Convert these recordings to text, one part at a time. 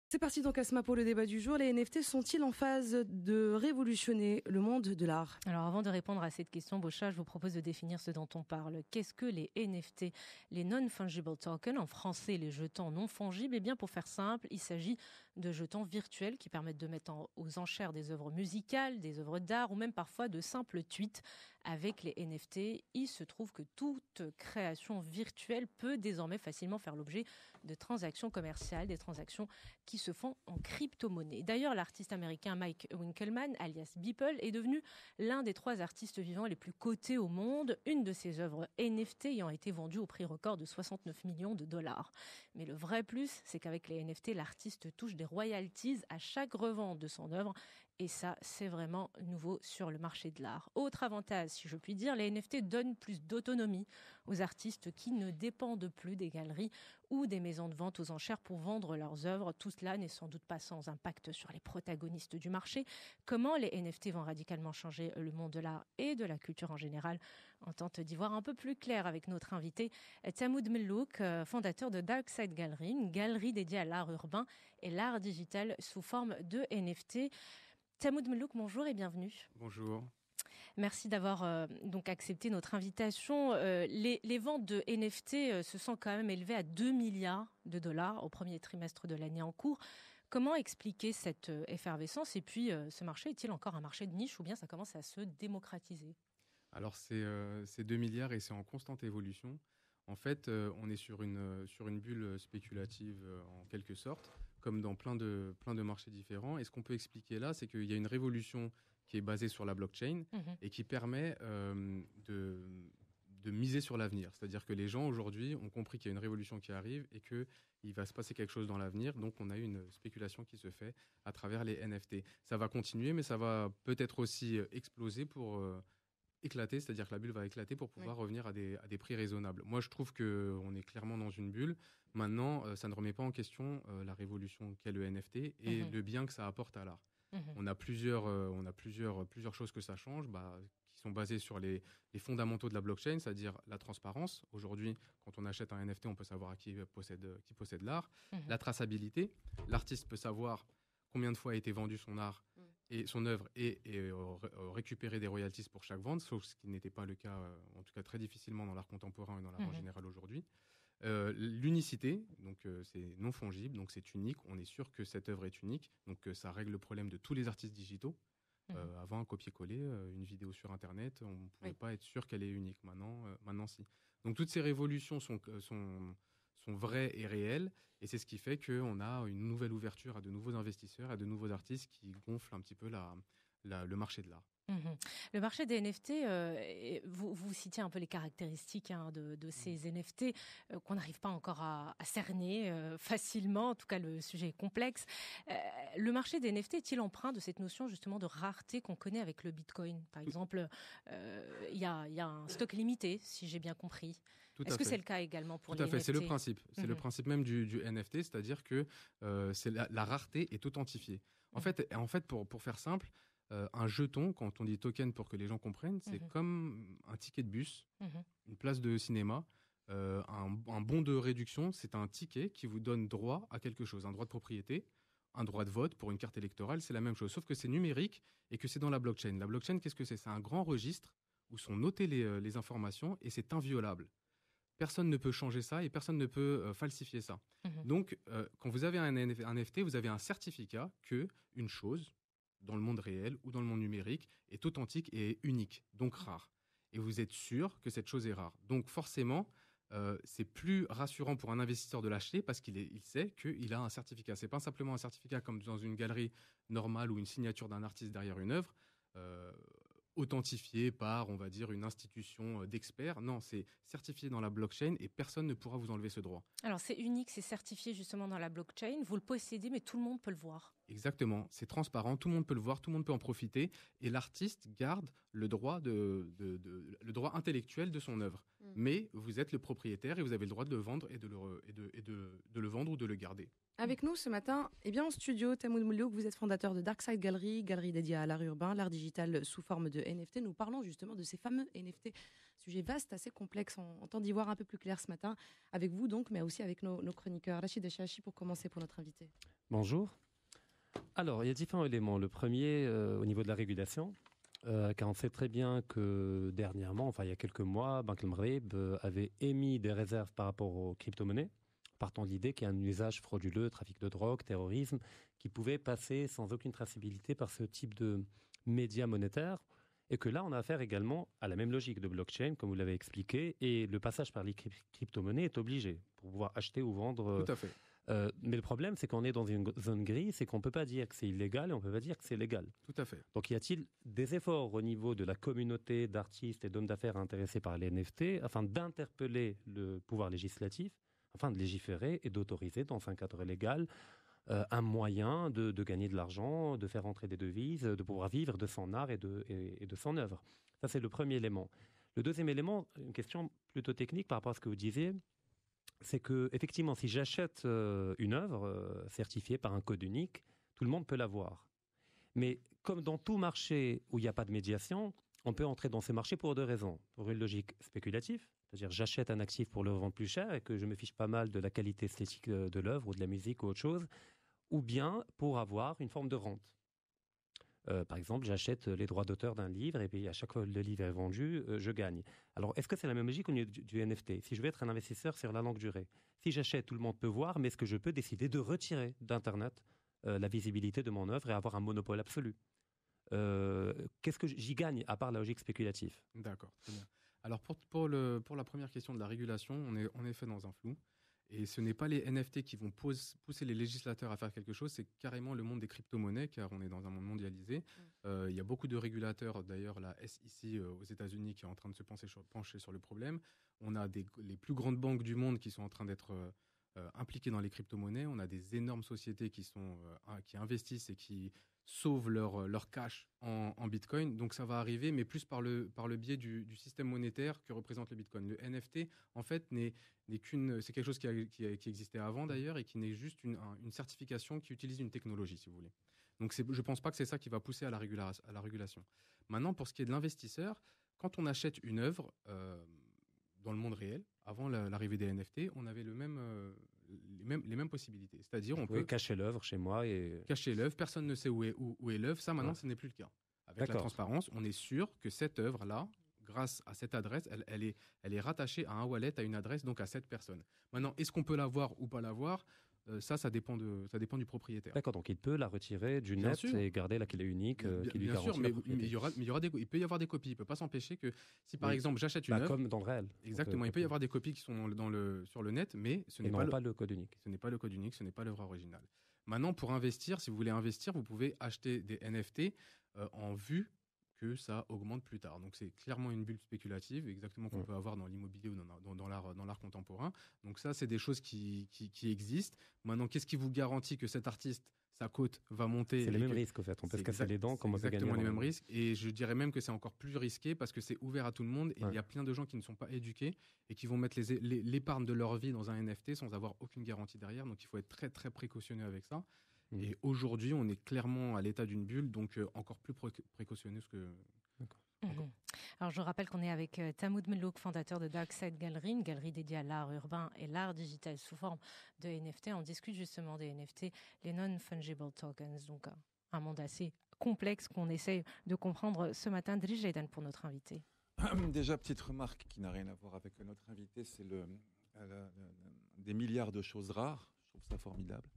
C'est parti donc Asma pour le débat du jour. Les NFT sont-ils en phase de révolutionner le monde de l'art? Alors avant de répondre à cette question, Bocha, je vous propose de définir ce dont on parle. Qu'est-ce que les NFT? Les non-fungible tokens, en français les jetons non fongibles? Eh bien pour faire simple, il s'agit de jetons virtuels qui permettent de mettre aux enchères des œuvres musicales, des œuvres d'art ou même parfois de simples tweets. Avec les NFT, il se trouve que toute création virtuelle peut désormais facilement faire l'objet de transactions commerciales, des transactions qui se font en crypto-monnaie. D'ailleurs, l'artiste américain Mike Winkelmann, alias Beeple, est devenu l'un des 3 artistes vivants les plus cotés au monde, une de ses œuvres NFT ayant été vendue au prix record de 69 millions de dollars. Mais le vrai plus, c'est qu'avec les NFT, l'artiste touche des royalties à chaque revente de son œuvre. Et ça, c'est vraiment nouveau sur le marché de l'art. Autre avantage, si je puis dire, les NFT donnent plus d'autonomie aux artistes qui ne dépendent plus des galeries ou des maisons de vente aux enchères pour vendre leurs œuvres. Tout cela n'est sans doute pas sans impact sur les protagonistes du marché. Comment les NFT vont radicalement changer le monde de l'art et de la culture en général? On tente d'y voir un peu plus clair avec notre invité Tamoud Mellouk, fondateur de Dark Side Gallery, une galerie dédiée à l'art urbain et l'art digital sous forme de NFT. Tamoud Mellouk, bonjour et bienvenue. Bonjour. Merci d'avoir donc accepté notre invitation. Les ventes de NFT se sont quand même élevées à 2 milliards de dollars au premier trimestre de l'année en cours. Comment expliquer cette effervescence? Et puis, ce marché est-il encore un marché de niche ou bien ça commence à se démocratiser? Alors, c'est 2 milliards et c'est en constante évolution. En fait, on est sur une bulle spéculative en quelque sorte, comme dans plein de marchés différents. Et ce qu'on peut expliquer là, c'est qu'il y a une révolution qui est basée sur la blockchain et qui permet de miser sur l'avenir. C'est-à-dire que les gens aujourd'hui ont compris qu'il y a une révolution qui arrive et qu'il va se passer quelque chose dans l'avenir. Donc on a une spéculation qui se fait à travers les NFT. Ça va continuer, mais ça va peut-être aussi exploser pour éclater, c'est-à-dire que la bulle va éclater pour pouvoir revenir à des prix raisonnables. Moi, je trouve qu'on est clairement dans une bulle. Maintenant, ça ne remet pas en question la révolution qu'est le NFT et le bien que ça apporte à l'art. On a plusieurs choses que ça change, qui sont basées sur les fondamentaux de la blockchain, c'est-à-dire la transparence. Aujourd'hui, quand on achète un NFT, on peut savoir qui possède l'art. La traçabilité, l'artiste peut savoir combien de fois a été vendu son art et son œuvre et récupérer des royalties pour chaque vente, sauf ce qui n'était pas le cas, en tout cas très difficilement dans l'art contemporain et dans l'art en général aujourd'hui. L'unicité, donc c'est non fongible, donc c'est unique. On est sûr que cette œuvre est unique, donc ça règle le problème de tous les artistes digitaux. Avant, un copier-coller, une vidéo sur Internet, on ne pouvait pas être sûr qu'elle est unique. Maintenant, si. Donc toutes ces révolutions sont vraies et réelles, et c'est ce qui fait qu'on a une nouvelle ouverture à de nouveaux investisseurs, à de nouveaux artistes qui gonflent un petit peu le marché de l'art. Le marché des NFT, vous citiez un peu les caractéristiques de ces NFT qu'on n'arrive pas encore à cerner facilement. En tout cas, le sujet est complexe. Le marché des NFT est-il empreint de cette notion justement de rareté qu'on connaît avec le Bitcoin? Par exemple, il y a un stock limité, si j'ai bien compris. Est-ce que c'est le cas également pour les NFT? Tout à fait, c'est le principe. C'est le principe même du NFT, c'est-à-dire que la rareté est authentifiée. En fait, pour faire simple, un jeton, quand on dit token pour que les gens comprennent, c'est comme un ticket de bus, une place de cinéma, un bon de réduction, c'est un ticket qui vous donne droit à quelque chose, un droit de propriété, un droit de vote pour une carte électorale, c'est la même chose, sauf que c'est numérique et que c'est dans la blockchain. La blockchain, qu'est-ce que c'est? C'est un grand registre où sont notées les informations et c'est inviolable. Personne ne peut changer ça et personne ne peut falsifier ça. Donc, quand vous avez un NFT, vous avez un certificat que une chose, dans le monde réel ou dans le monde numérique, est authentique et unique, donc rare. Et vous êtes sûr que cette chose est rare. Donc forcément, c'est plus rassurant pour un investisseur de l'acheter parce il sait qu'il a un certificat. C'est pas simplement un certificat comme dans une galerie normale ou une signature d'un artiste derrière une œuvre, authentifié par, on va dire, une institution d'experts. Non, c'est certifié dans la blockchain et personne ne pourra vous enlever ce droit. Alors c'est unique, c'est certifié justement dans la blockchain, vous le possédez mais tout le monde peut le voir. Exactement, c'est transparent, tout le monde peut le voir, tout le monde peut en profiter et l'artiste garde le droit, le droit intellectuel de son œuvre. Mais vous êtes le propriétaire et vous avez le droit de le vendre et de le vendre ou de le garder. Avec nous ce matin, en studio, Tamoud Mellouk, vous êtes fondateur de Dark Side Gallery, galerie dédiée à l'art urbain, l'art digital sous forme de NFT. Nous parlons justement de ces fameux NFT sujet vaste, assez complexe. On tente d'y voir un peu plus clair ce matin avec vous donc, mais aussi avec nos chroniqueurs. Rachid Echachi pour commencer pour notre invité. Bonjour. Alors, il y a différents éléments. Le premier, au niveau de la régulation, car on sait très bien que dernièrement, il y a quelques mois, Banque El Maghreb avait émis des réserves par rapport aux crypto-monnaies, partant de l'idée qu'il y a un usage frauduleux, trafic de drogue, terrorisme, qui pouvait passer sans aucune traçabilité par ce type de médias monétaires. Et que là, on a affaire également à la même logique de blockchain, comme vous l'avez expliqué, et le passage par les crypto-monnaies est obligé pour pouvoir acheter ou vendre. Tout à fait. Mais le problème, c'est qu'on est dans une zone grise, c'est qu'on ne peut pas dire que c'est illégal et on ne peut pas dire que c'est légal. Tout à fait. Donc, y a-t-il des efforts au niveau de la communauté d'artistes et d'hommes d'affaires intéressés par les NFT afin d'interpeller le pouvoir législatif, afin de légiférer et d'autoriser, dans un cadre légal, un moyen de gagner de l'argent, de faire entrer des devises, de pouvoir vivre de son art et de son œuvre? Ça, c'est le premier élément. Le deuxième élément, une question plutôt technique par rapport à ce que vous disiez, c'est que effectivement, si j'achète une œuvre certifiée par un code unique, tout le monde peut la voir. Mais comme dans tout marché où il n'y a pas de médiation, on peut entrer dans ces marchés pour deux raisons. Pour une logique spéculative, c'est-à-dire j'achète un actif pour le vendre plus cher et que je me fiche pas mal de la qualité esthétique de l'œuvre ou de la musique ou autre chose, ou bien pour avoir une forme de rente. Par exemple, j'achète les droits d'auteur d'un livre et puis à chaque fois que le livre est vendu, je gagne. Alors, est-ce que c'est la même logique au niveau du NFT? Si je veux être un investisseur sur la longue durée, si j'achète, tout le monde peut voir, mais est-ce que je peux décider de retirer d'Internet la visibilité de mon œuvre et avoir un monopole absolu? Qu'est-ce que j'y gagne à part la logique spéculative? D'accord, très bien. Alors pour la première question de la régulation, on est en effet dans un flou. Et ce n'est pas les NFT qui vont pousser les législateurs à faire quelque chose, c'est carrément le monde des crypto-monnaies, car on est dans un monde mondialisé. Il y a beaucoup de régulateurs, d'ailleurs la SEC aux États-Unis qui est en train de se pencher sur le problème. On a les plus grandes banques du monde qui sont en train d'être impliquées dans les crypto-monnaies. On a des énormes sociétés qui investissent et qui sauvent leur cash en Bitcoin. Donc ça va arriver, mais plus par le biais du système monétaire que représente le Bitcoin. Le NFT, en fait, c'est quelque chose qui existait avant d'ailleurs et qui n'est juste une certification qui utilise une technologie, si vous voulez. Donc je ne pense pas que c'est ça qui va pousser à la régulation. Maintenant, pour ce qui est de l'investisseur, quand on achète une œuvre dans le monde réel, avant l'arrivée des NFT, on avait les mêmes possibilités. C'est-à-dire, on peut cacher l'œuvre chez moi et cacher l'œuvre. Personne ne sait où est l'œuvre. Ça, maintenant, ce n'est plus le cas. Avec la transparence, on est sûr que cette œuvre-là, grâce à cette adresse, elle est rattachée à un wallet, à une adresse, donc à cette personne. Maintenant, est-ce qu'on peut la voir ou pas la voir? Ça dépend du propriétaire. D'accord, donc il peut la retirer du net et garder la clé unique qui lui garantit la propriété. Il peut y avoir des copies. Il ne peut pas s'empêcher que si, par exemple, j'achète une œuvre... Comme dans le réel. Exactement, il peut y avoir des copies qui sont sur le net, mais ce n'est pas le code unique. Ce n'est pas le code unique, ce n'est pas l'œuvre originale. Maintenant, pour investir, si vous voulez investir, vous pouvez acheter des NFT en vue que ça augmente plus tard. Donc c'est clairement une bulle spéculative, exactement qu'on peut avoir dans l'immobilier ou dans l'art contemporain. Donc ça, c'est des choses qui existent. Maintenant, qu'est-ce qui vous garantit que cet artiste, sa cote va monter? C'est les mêmes risques, en fait. On peut se casser les dents, comme on peut gagner. Exactement les mêmes risques. Et je dirais même que c'est encore plus risqué parce que c'est ouvert à tout le monde et il y a plein de gens qui ne sont pas éduqués et qui vont mettre l'épargne de leur vie dans un NFT sans avoir aucune garantie derrière. Donc il faut être très, très précautionneux avec ça. Et aujourd'hui, on est clairement à l'état d'une bulle, donc encore plus précautionneux que... D'accord. Alors, je rappelle qu'on est avec Tamoud Mellouk, fondateur de Dark Side Gallery, une galerie dédiée à l'art urbain et l'art digital sous forme de NFT. On discute justement des NFT, les non-fungible tokens, donc un monde assez complexe qu'on essaye de comprendre ce matin. Driss Jaidan pour notre invité. Déjà, petite remarque qui n'a rien à voir avec notre invité, c'est des milliards de choses rares. Je trouve ça formidable.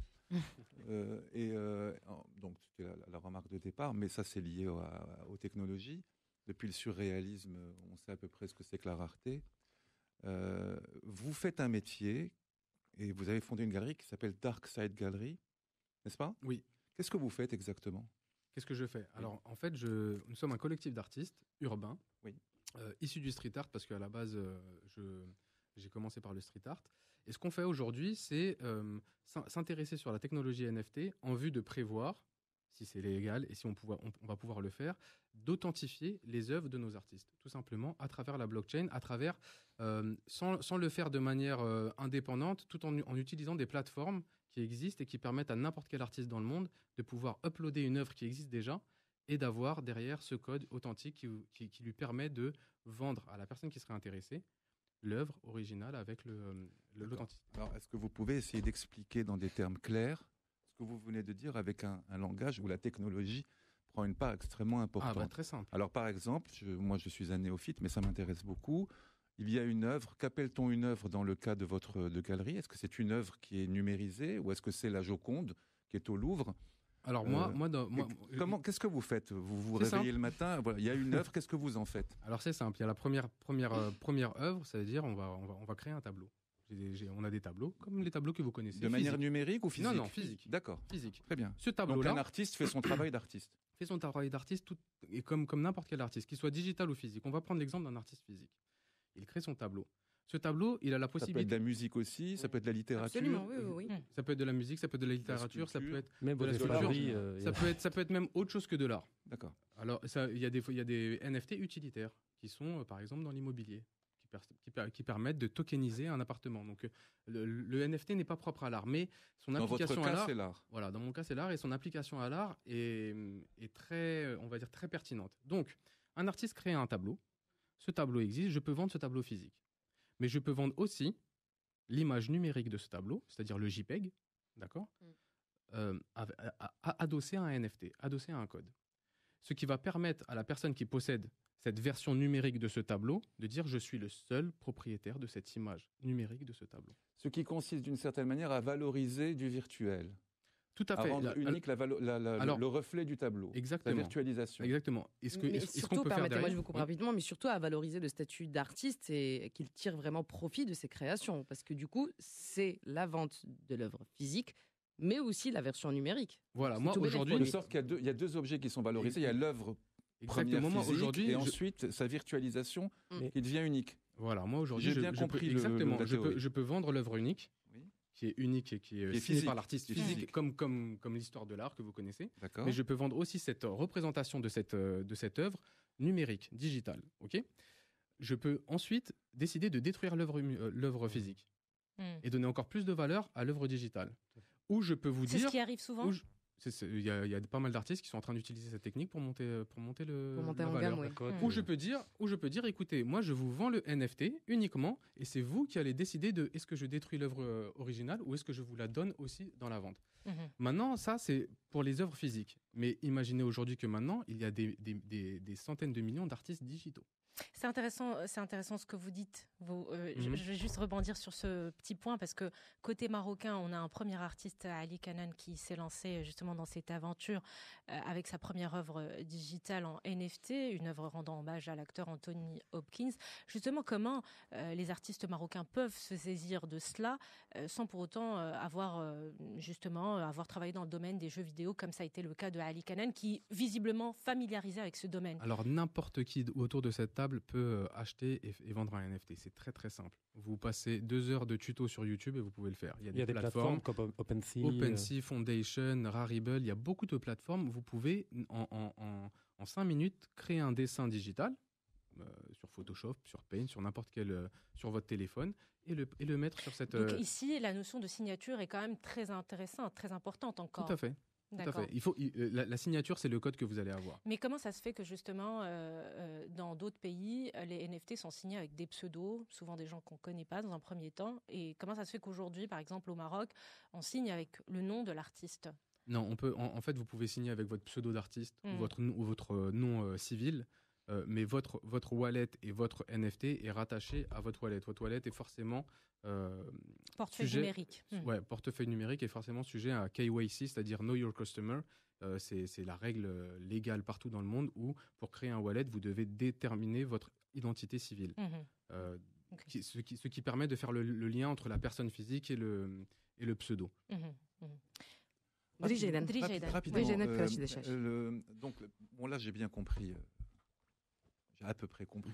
Donc c'était la remarque de départ, mais ça c'est lié aux technologies. Depuis le surréalisme, on sait à peu près ce que c'est que la rareté. Vous faites un métier et vous avez fondé une galerie qui s'appelle Dark Side Gallery, n'est-ce pas? Oui. Qu'est-ce que vous faites exactement? Qu'est-ce que je fais? Alors en fait, nous sommes un collectif d'artistes urbains, issus du street art, parce qu'à la base, j'ai commencé par le street art. Et ce qu'on fait aujourd'hui, c'est s'intéresser sur la technologie NFT en vue de prévoir, si c'est légal et si on va pouvoir le faire, d'authentifier les œuvres de nos artistes, tout simplement à travers la blockchain, sans le faire de manière indépendante, tout en utilisant des plateformes qui existent et qui permettent à n'importe quel artiste dans le monde de pouvoir uploader une œuvre qui existe déjà et d'avoir derrière ce code authentique qui lui permet de vendre à la personne qui serait intéressée l'œuvre originale avec l'authenticité. Alors, est-ce que vous pouvez essayer d'expliquer dans des termes clairs ce que vous venez de dire avec un langage où la technologie prend une part extrêmement importante? Très simple. Alors, par exemple, moi je suis un néophyte, mais ça m'intéresse beaucoup. Il y a une œuvre. Qu'appelle-t-on une œuvre dans le cas de votre galerie? Est-ce que c'est une œuvre qui est numérisée ou est-ce que c'est la Joconde qui est au Louvre? Alors qu'est-ce que vous faites? Vous vous C'est réveillez simple. le matin, voilà, il y a une œuvre, qu'est-ce que vous en faites? Alors c'est simple, il y a la première œuvre, c'est-à-dire on va créer un tableau. On a des tableaux, comme les tableaux que vous connaissez. De manière numérique ou physique? Non, physique. D'accord. Physique. Très bien. Ce Donc tableau-là un artiste fait son travail d'artiste. fait son travail d'artiste et comme n'importe quel artiste, qu'il soit digital ou physique. On va prendre l'exemple d'un artiste physique. Il crée son tableau. Ce tableau, il a la Ça peut être de possibilité. la musique aussi, ça peut être de la littérature. Absolument, oui. Ça peut être de la musique, ça peut être de la littérature, ça peut être Même de la vos sculpture, espadrilles, ça peut être même autre chose que de l'art. D'accord. Alors, il y a des NFT utilitaires qui sont, par exemple, dans l'immobilier, qui permettent de tokeniser un appartement. Donc, le NFT n'est pas propre à l'art, mais son Dans votre application à cas, l'art. c'est l'art. Voilà, dans mon cas, c'est l'art et son application à l'art est très, on va dire, très pertinente. Donc, un artiste crée un tableau. Ce tableau existe, je peux vendre ce tableau physique. Mais je peux vendre aussi l'image numérique de ce tableau, c'est-à-dire le JPEG, d'accord, adossé à un NFT, adossé à un code. Ce qui va permettre à la personne qui possède cette version numérique de ce tableau de dire je suis le seul propriétaire de cette image numérique de ce tableau. Ce qui consiste d'une certaine manière à valoriser du virtuel. Tout à À fait. rendre unique le reflet du tableau. Exactement. La virtualisation. Exactement. Mais Est-ce qu'on surtout, peut faire permettez-moi, derrière je vous coupe rapidement, mais surtout à valoriser le statut d'artiste et qu'il tire vraiment profit de ses créations. Parce que du coup, c'est la vente de l'œuvre physique, mais aussi la version numérique. Voilà, C'est moi tout aujourd'hui, De sorte qu'il y a deux objets qui sont valorisés. Il y a l'œuvre première exactement, moi physique aujourd'hui, et ensuite sa virtualisation Mm. qui devient unique. voilà, moi aujourd'hui, J'ai bien compris exactement, la théorie. je peux vendre l'œuvre unique, Oui. qui est unique et qui est signée physique. par l'artiste Qui est physique, physique. comme l'histoire de l'art que vous connaissez. D'accord. Mais je peux vendre aussi cette représentation de cette œuvre numérique, digitale. Ok. Je peux ensuite décider de détruire l'œuvre physique et donner encore plus de valeur à l'œuvre digitale. Ou je peux vous C'est dire, ce qui arrive souvent. ou je- il y a pas mal d'artistes qui sont en train d'utiliser cette technique pour monter Pour monter la en valeur. gamme, oui. Ou je peux dire, écoutez, moi je vous vends le NFT uniquement et c'est vous qui allez décider de est-ce que je détruis l'œuvre originale ou est-ce que je vous la donne aussi dans la vente. Mhm. Maintenant, ça c'est pour les œuvres physiques. Mais imaginez aujourd'hui que maintenant, il y a des centaines de millions d'artistes digitaux. C'est intéressant ce que vous dites. Mhm. Je vais juste rebondir sur ce petit point parce que côté marocain, on a un premier artiste, Ali Kanan, qui s'est lancé justement dans cette aventure avec sa première œuvre digitale en NFT, une œuvre rendant hommage à l'acteur Anthony Hopkins. Justement, comment les artistes marocains peuvent se saisir de cela sans pour autant avoir travaillé dans le domaine des jeux vidéo, comme ça a été le cas de Ali Kanan, qui visiblement familiarisé avec ce domaine. Alors n'importe qui autour de cette table peut acheter et vendre un NFT. C'est très très simple. Vous passez 2 heures de tuto sur YouTube et vous pouvez le faire. il y a des plateformes comme OpenSea. OpenSea, Foundation, Rarible, il y a beaucoup de plateformes. Vous pouvez en 5 minutes créer un dessin digital sur Photoshop, sur Paint, sur n'importe quel, sur votre téléphone et le mettre sur cette. Donc ici, la notion de signature est quand même très intéressante, très importante encore. Tout à fait. Tout à D'accord. fait. La signature, c'est le code que vous allez avoir. Mais comment ça se fait que justement, dans d'autres pays, les NFT sont signés avec des pseudos, souvent des gens qu'on ne connaît pas dans un premier temps, et comment ça se fait qu'aujourd'hui, par exemple au Maroc, on signe avec le nom de l'artiste? Non, on peut. En fait, vous pouvez signer avec votre pseudo d'artiste ou votre nom civil. Mais votre wallet et votre NFT est rattaché à votre wallet. Votre wallet est forcément Portefeuille numérique. Ouais, portefeuille numérique est forcément sujet à KYC, c'est-à-dire Know Your Customer. C'est la règle légale partout dans le monde où, pour créer un wallet, vous devez déterminer votre identité civile. Okay. Ce qui permet de faire le lien entre la personne physique et le pseudo. Rapidement, donc, bon, là, j'ai bien compris. J'ai à peu près compris.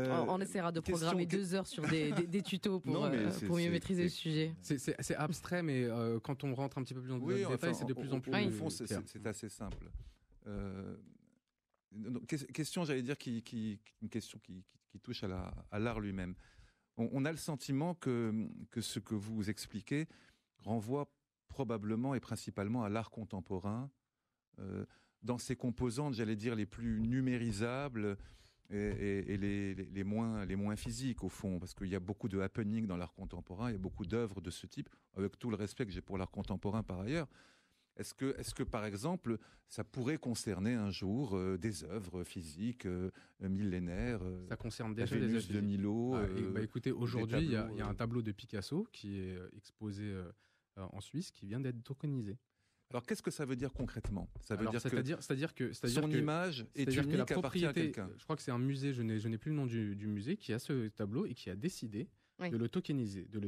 On essaiera de programmer 2 heures sur des tutos pour mieux maîtriser le sujet. C'est abstrait, mais quand on rentre un petit peu plus dans le détail, c'est de plus en plus au fond, clair. c'est assez simple. Question, j'allais dire, une question qui touche à l'art lui-même. On a le sentiment que ce que vous expliquez renvoie probablement et principalement à l'art contemporain, dans ses composantes, j'allais dire, les plus numérisables et les moins physiques, au fond, parce qu'il y a beaucoup de happening dans l'art contemporain, il y a beaucoup d'œuvres de ce type, avec tout le respect que j'ai pour l'art contemporain par ailleurs. Est-ce que, par exemple, ça pourrait concerner un jour des œuvres physiques millénaires Ça concerne la déjà les Vénus œuvres de physiques. Milo Écoutez, aujourd'hui, il y tableaux, a un tableau de Picasso qui est exposé en Suisse, qui vient d'être tokenisé. Alors, qu'est-ce que ça veut dire concrètement? Ça veut Alors, dire c'est-à-dire que son image est c'est-à-dire que unique, la appartient à propriété, quelqu'un. je crois que c'est un musée, je n'ai plus le nom du musée, qui a ce tableau et qui a décidé Oui. de le tokeniser, de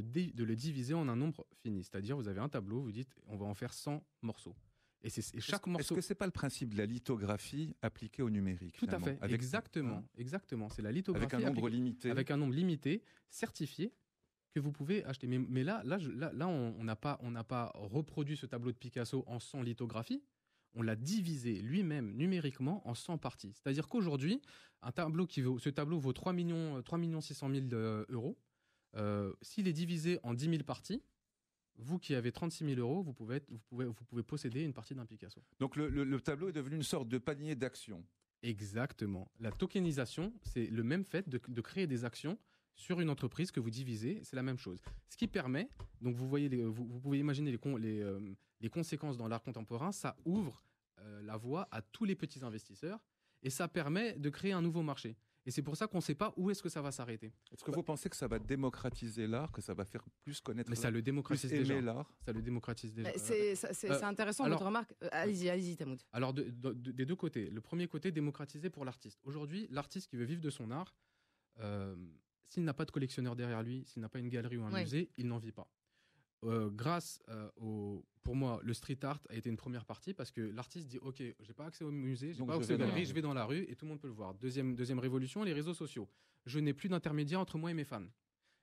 le diviser en un nombre fini. C'est-à-dire, vous avez un tableau, vous dites, on va en faire 100 morceaux. Et chaque Est-ce morceau... que c'est pas le principe de la lithographie appliquée au numérique? Tout à finalement, fait, avec, exactement. C'est la lithographie avec un nombre appliquée- limité. avec un nombre limité, certifié, que vous pouvez acheter. Mais là, on n'a pas reproduit ce tableau de Picasso en 100 lithographies. On l'a divisé lui-même numériquement en 100 parties. C'est-à-dire qu'aujourd'hui, ce tableau vaut 3 600 000 euros. S'il est divisé en 10 000 parties, vous qui avez 36 000 euros, vous pouvez posséder une partie d'un Picasso. Donc le tableau est devenu une sorte de panier d'actions. Exactement. La tokenisation, c'est le même fait de créer des actions sur une entreprise que vous divisez, c'est la même chose. Ce qui permet, donc vous voyez, vous pouvez imaginer les conséquences dans l'art contemporain, ça ouvre la voie à tous les petits investisseurs et ça permet de créer un nouveau marché. Et c'est pour ça qu'on ne sait pas où est-ce que ça va s'arrêter. Est-ce que vous pensez que ça va démocratiser l'art, que ça va faire plus connaître Mais ça le plus démocratise aimer déjà. l'art? Ça le démocratise déjà. C'est intéressant alors- votre remarque. Allez-y, Tamoud. Alors, des deux côtés. Le premier côté, démocratiser pour l'artiste. Aujourd'hui, l'artiste qui veut vivre de son art, s'il n'a pas de collectionneur derrière lui, s'il n'a pas une galerie ou un Oui. musée, il n'en vit pas. Grâce pour moi, le street art a été une première partie parce que l'artiste dit ok, j'ai pas accès au musée, j'ai Donc pas je accès aux vais dans la galeries, rue. je vais dans la rue et tout le monde peut le voir. Deuxième révolution, les réseaux sociaux. Je n'ai plus d'intermédiaire entre moi et mes fans.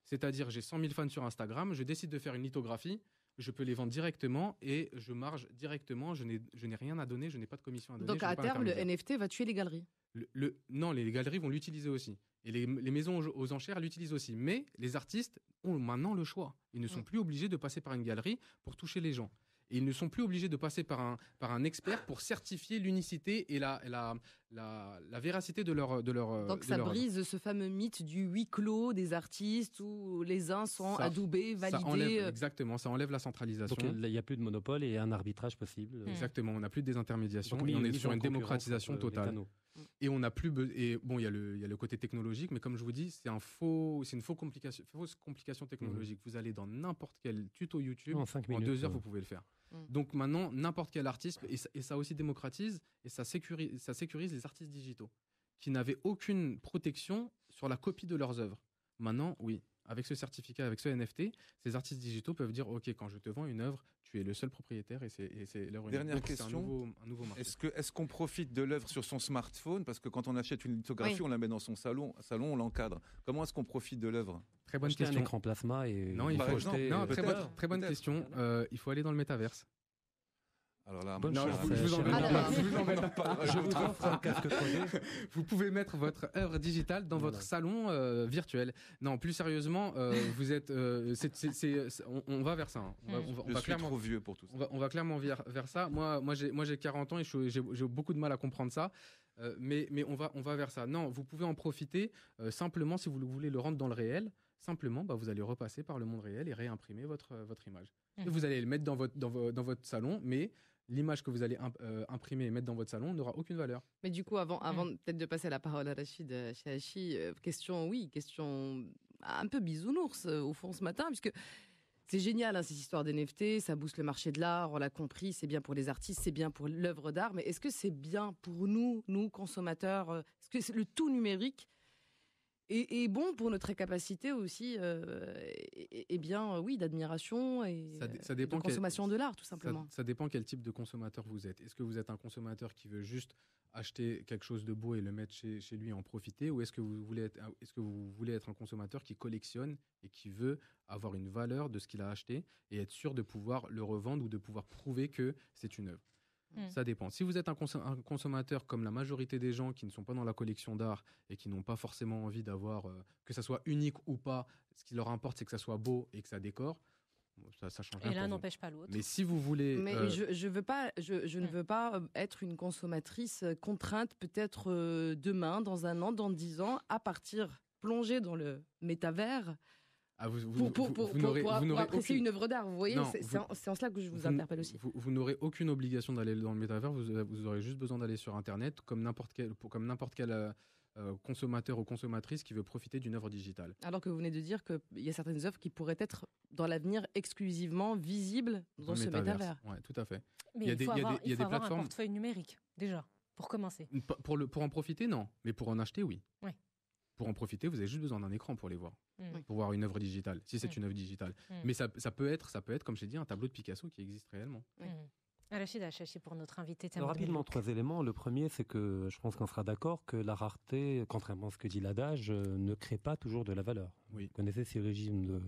C'est-à-dire, j'ai 100 000 fans sur Instagram, je décide de faire une lithographie, je peux les vendre directement et je marge directement. Je n'ai rien à donner, je n'ai pas de commission à donner. Donc je n'ai à pas terme, le d'intermédiaire. NFT va tuer les galeries. Non, les galeries vont l'utiliser aussi. Et les maisons aux enchères l'utilisent aussi. Mais les artistes ont maintenant le choix. Ils ne sont plus obligés de passer par une galerie pour toucher les gens. Et ils ne sont plus obligés de passer par un expert pour certifier l'unicité et la véracité de leur Donc ça brise ce fameux mythe du huis clos des artistes où les uns sont adoubés, validés. Exactement, ça enlève la centralisation. Donc il n'y a plus de monopole et un arbitrage possible. Exactement, on n'a plus de désintermédiation Donc, et on est mise sur en une concurrence démocratisation entre les totale. canaux. Et on n'a plus et bon, il y a le côté technologique, mais comme je vous dis, c'est une fausse complication technologique. Vous allez dans n'importe quel tuto YouTube, En 5 en minutes, 2 heures, vous pouvez le faire. Donc maintenant, n'importe quel artiste, et ça aussi démocratise, et ça sécurise les artistes digitaux, qui n'avaient aucune protection sur la copie de leurs œuvres. Maintenant, oui, avec ce certificat, avec ce NFT, ces artistes digitaux peuvent dire, OK, quand je te vends une œuvre, tu es le seul propriétaire et c'est l'œuvre unique. Dernière Donc, question. c'est un nouveau marché. Est-ce qu'on profite de l'œuvre sur son smartphone? Parce que quand on achète une lithographie, on la met dans son salon, on l'encadre. Comment est-ce qu'on profite de l'œuvre? Très bonne Acheter un question. écran plasma et Non, il Par faut exemple, acheter. Non, peut-être, très bonne peut-être. question. Il faut aller dans le métaverse. Alors là, Bonne moi, Non, chance, je vous cher emmène ami. pas, je vous emmène on en parlera. Je vous offre un casque 3D. Vous pouvez mettre votre œuvre digitale dans votre salon virtuel. Non, plus sérieusement, vous êtes. On va vers ça. hein. On Je va suis clairement. trop vieux pour tout ça. On va clairement vers ça. Moi, j'ai 40 ans et j'ai beaucoup de mal à comprendre ça. Mais on va vers ça. Non, vous pouvez en profiter simplement si vous voulez le rendre dans le réel. Simplement, vous allez repasser par le monde réel et réimprimer votre image. Et vous allez le mettre dans votre salon, mais l'image que vous allez imprimer et mettre dans votre salon n'aura aucune valeur. Mais du coup, avant peut-être de passer la parole à Rachid Chahachi, question un peu bisounours au fond ce matin, puisque c'est génial hein, ces histoires d'NFT, ça booste le marché de l'art, on l'a compris, c'est bien pour les artistes, c'est bien pour l'œuvre d'art, mais est-ce que c'est bien pour nous consommateurs, est-ce que le tout numérique est bon pour notre capacité aussi, d'admiration et Ça dépend de consommation de l'art, tout simplement. Ça dépend quel type de consommateur vous êtes. Est-ce que vous êtes un consommateur qui veut juste acheter quelque chose de beau et le mettre chez lui et en profiter, ou est-ce que vous voulez être un consommateur qui collectionne et qui veut avoir une valeur de ce qu'il a acheté et être sûr de pouvoir le revendre ou de pouvoir prouver que c'est une œuvre? Ça dépend. Si vous êtes un consommateur comme la majorité des gens qui ne sont pas dans la collection d'art et qui n'ont pas forcément envie d'avoir, que ça soit unique ou pas, ce qui leur importe c'est que ça soit beau et que ça décore, Ça change Et rien l'un pour vous. n'empêche pas l'autre. Mais si vous voulez... Mais je veux pas, je ne veux pas être une consommatrice contrainte peut-être demain, dans un an, dans 10 ans, à partir plongée dans le métavers pour apprécier une œuvre d'art. Vous voyez, Non, c'est en cela que je vous interpelle aussi. Vous n'aurez aucune obligation d'aller dans le métavers, vous aurez juste besoin d'aller sur Internet comme n'importe quel consommateur ou consommatrice qui veut profiter d'une œuvre digitale. Alors que vous venez de dire qu'il y a certaines œuvres qui pourraient être dans l'avenir exclusivement visibles dans ce métavers. Oui, tout à fait. Mais il y a il des- faut il y a avoir, des- il y a il faut des avoir un plateformes- portefeuille numérique, déjà, pour commencer. Pour en profiter, non. Mais pour en acheter, oui. Oui. Pour en profiter, vous avez juste besoin d'un écran pour les voir. Mm. Pour voir une œuvre digitale, si c'est une œuvre digitale. Mm. Mais ça peut être, comme je l'ai dit, un tableau de Picasso qui existe réellement. Oui. Rachid Achachi pour notre invité. Rapidement, 3 éléments. Le premier, c'est que je pense qu'on sera d'accord que la rareté, contrairement à ce que dit l'adage, ne crée pas toujours de la valeur. Oui. Vous connaissez ces régimes de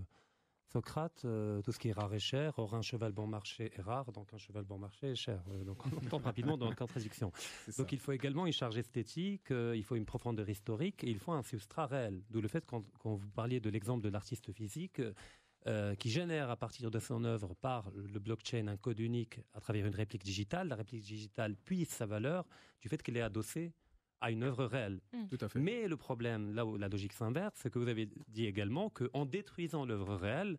Socrate, tout ce qui est rare est cher. Or, un cheval bon marché est rare, donc un cheval bon marché est cher. Donc, on tombe rapidement dans la contradiction. Donc, il faut également une charge esthétique, il faut une profondeur historique et il faut un substrat réel. D'où le fait, quand vous parliez de l'exemple de l'artiste physique, qui génère à partir de son œuvre par le blockchain un code unique à travers une réplique digitale, la réplique digitale puise sa valeur du fait qu'elle est adossée à une œuvre réelle. Tout à fait. Mais le problème, là où la logique s'inverse, c'est que vous avez dit également qu'en détruisant l'œuvre réelle,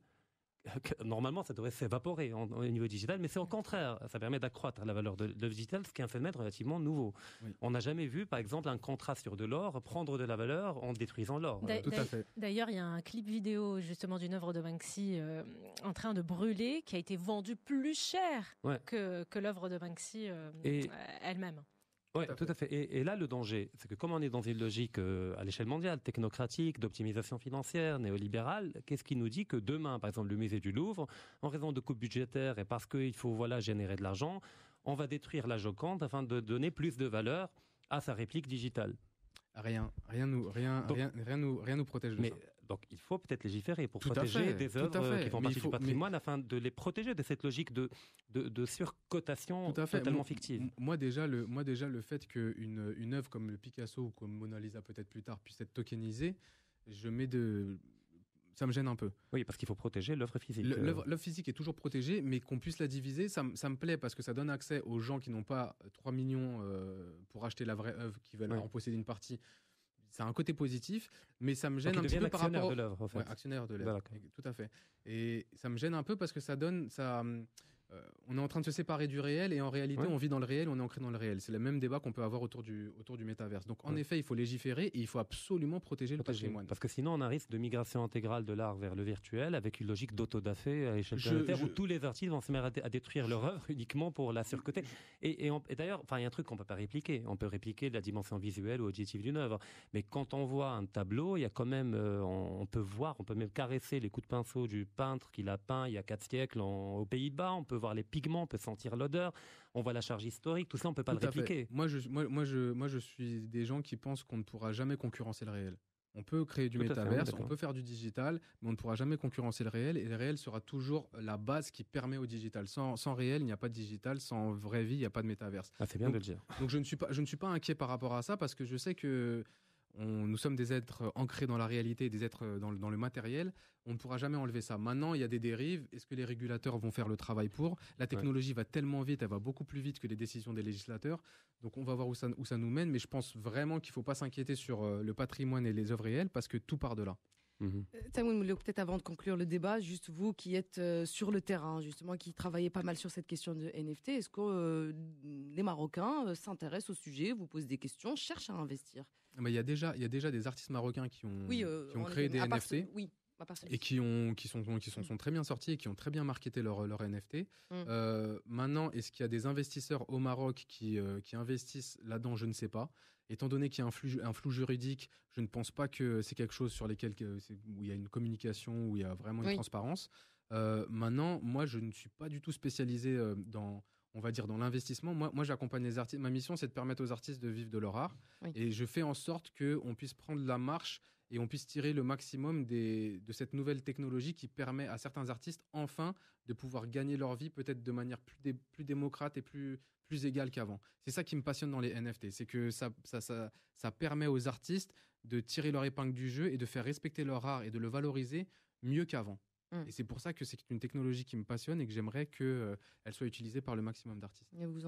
normalement, ça devrait s'évaporer au niveau digital, mais c'est au contraire, ça permet d'accroître la valeur de l'œuvre digitale, ce qui est un phénomène relativement nouveau. Oui. On n'a jamais vu, par exemple, un contrat sur de l'or prendre de la valeur en détruisant l'or. Tout à fait. D'ailleurs, il y a un clip vidéo justement d'une œuvre de Banksy en train de brûler qui a été vendue plus cher que l'œuvre de Banksy elle-même. Oui, tout à fait. Et là, le danger, c'est que comme on est dans une logique à l'échelle mondiale, technocratique, d'optimisation financière, néolibérale, qu'est-ce qui nous dit que demain, par exemple, le musée du Louvre, en raison de coupes budgétaires et parce qu'il faut générer de l'argent, on va détruire la Joconde afin de donner plus de valeur à sa réplique digitale. Rien nous protège de ça. Donc, il faut peut-être légiférer pour Tout à protéger fait, des tout à œuvres fait. qui font Mais partie du patrimoine afin de les protéger de cette logique de surcotation Tout à fait. totalement fictive. Moi déjà, le fait qu'une œuvre comme le Picasso ou comme Mona Lisa peut-être plus tard puisse être tokenisée, ça me gêne un peu. Oui, parce qu'il faut protéger l'œuvre physique. L'œuvre physique est toujours protégée, mais qu'on puisse la diviser, ça me plaît parce que ça donne accès aux gens qui n'ont pas 3 millions pour acheter la vraie œuvre, qui veulent en posséder une partie. C'est un côté positif, mais ça me gêne un petit peu par rapport de l'œuvre, en fait. actionnaire de l'œuvre, tout à fait. Et ça me gêne un peu parce que ça donne on est en train de se séparer du réel et en réalité on vit dans le réel, on est ancré dans le réel. C'est le même débat qu'on peut avoir autour du métaverse. Donc en effet, il faut légiférer et il faut absolument protéger le patrimoine. Parce que sinon on a un risque de migration intégrale de l'art vers le virtuel avec une logique d'autodafé à échelle planétaire où tous les artistes vont se mettre à détruire leur œuvre uniquement pour la surcoter. Et d'ailleurs, il y a un truc qu'on peut pas répliquer. On peut répliquer la dimension visuelle ou auditive d'une œuvre. Mais quand on voit un tableau, il y a quand même, on peut même caresser les coups de pinceau du peintre qui l'a peint il y a 4 siècles aux Pays-Bas. On peut voir les pigments, on peut sentir l'odeur, on voit la charge historique, tout ça on peut pas le répliquer. Moi je suis des gens qui pensent qu'on ne pourra jamais concurrencer le réel. On peut créer du métaverse, on peut faire du digital, mais on ne pourra jamais concurrencer le réel et le réel sera toujours la base qui permet au digital. Sans réel, il n'y a pas de digital, sans vraie vie, il n'y a pas de métaverse. C'est bien de le dire. Donc je ne suis pas inquiet par rapport à ça parce que je sais que nous sommes des êtres ancrés dans la réalité, des êtres dans le matériel. On ne pourra jamais enlever ça. Maintenant, il y a des dérives. Est-ce que les régulateurs vont faire le travail pour ? La technologie va tellement vite, elle va beaucoup plus vite que les décisions des législateurs. Donc on va voir où ça nous mène. Mais je pense vraiment qu'il ne faut pas s'inquiéter sur le patrimoine et les œuvres réelles parce que tout part de là. Tamoun Moulou, peut-être avant de conclure le débat, juste vous qui êtes sur le terrain, justement, qui travaillez pas mal sur cette question de NFT, est-ce que les Marocains s'intéressent au sujet, vous posent des questions, cherchent à investir ? Il y a déjà des artistes marocains qui ont créé des NFT et qui sont très bien sortis et qui ont très bien marketé leur NFT. Maintenant, est-ce qu'il y a des investisseurs au Maroc qui investissent là-dedans ? Je ne sais pas. Étant donné qu'il y a un flou juridique, je ne pense pas que c'est quelque chose sur lequel où il y a une communication, où il y a vraiment une transparence. Maintenant, moi, je ne suis pas du tout spécialisé dans l'investissement. Moi, j'accompagne les artistes. Ma mission, c'est de permettre aux artistes de vivre de leur art. Et je fais en sorte qu'on puisse prendre la marche et on puisse tirer le maximum de cette nouvelle technologie qui permet à certains artistes, enfin, de pouvoir gagner leur vie peut-être de manière plus démocrate et plus égale qu'avant. C'est ça qui me passionne dans les NFT. C'est que ça permet aux artistes de tirer leur épingle du jeu et de faire respecter leur art et de le valoriser mieux qu'avant. Et c'est pour ça que c'est une technologie qui me passionne et que j'aimerais qu'elle soit utilisée par le maximum d'artistes. Et vous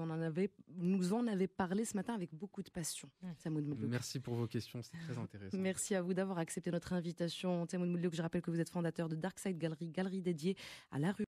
nous en avez parlé ce matin avec beaucoup de passion, Samoud Medlouk. Merci pour vos questions, c'est très intéressant. Merci à vous d'avoir accepté notre invitation. Samoud Medlouk, je rappelle que vous êtes fondateur de Darkside Gallery, galerie dédiée à la rue.